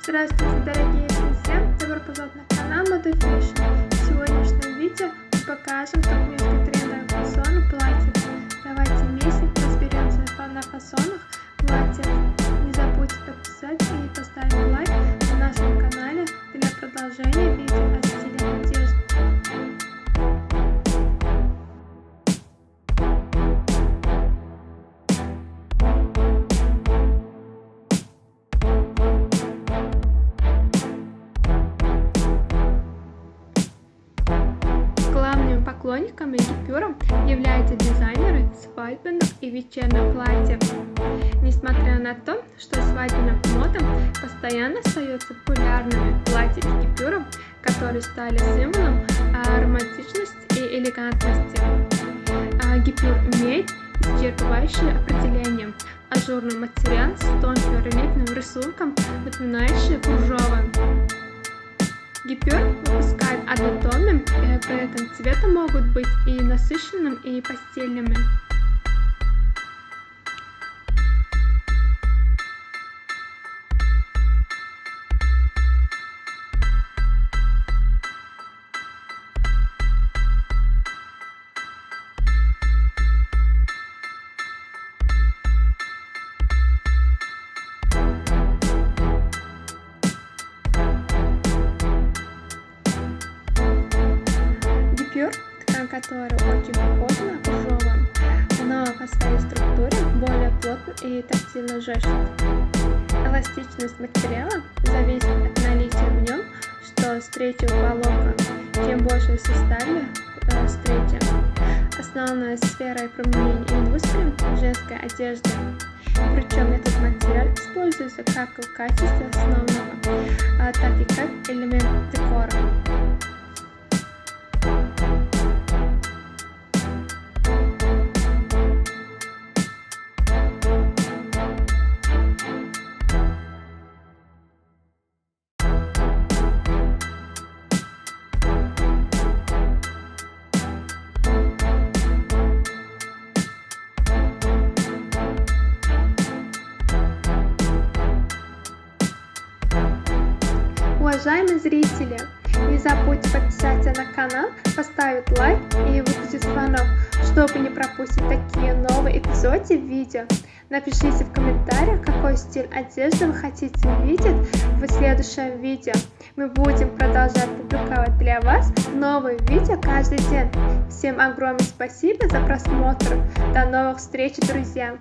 Здравствуйте, дорогие друзья! Добро пожаловать на канал Moda Fashion. В сегодняшнем видео мы покажем топ-несколько трендовых фасонов платьев. Давайте вместе разберемся на фасонах платьев. Не забудьте подписаться и поставить лайк на нашем канале для продолжения видео о стиле одежды. Поклонниками гипюра являются дизайнеры свадебных и вечерних платьев. Несмотря на то, что свадебным модам постоянно остаются популярными платья с гипюром, которые стали символом романтичности и элегантности. Гипюр имеет исчерпывающее определение. Ажурный материал с тонким рельефным рисунком, напоминающий кружево. Гипюр выпускает однотонным, при этом цвета могут быть и насыщенным, и пастельными. Ткань которой очень похожа на кружево, но по своей структуре более плотно и тактильно жестче. Эластичность материала зависит от наличия в нем встречи волокон. Чем больше в составе встречи. Основная сфера применения индустрии женской одежды. Причем этот материал используется как в качестве основного, так и как элемент декора. Уважаемые зрители, не забудьте подписаться на канал, поставить лайк и выключить звонок, чтобы не пропустить такие новые эпизоды видео. Напишите в комментариях, какой стиль одежды вы хотите увидеть в следующем видео. Мы будем продолжать публиковать для вас новые видео каждый день. Всем огромное спасибо за просмотр. До новых встреч, друзья!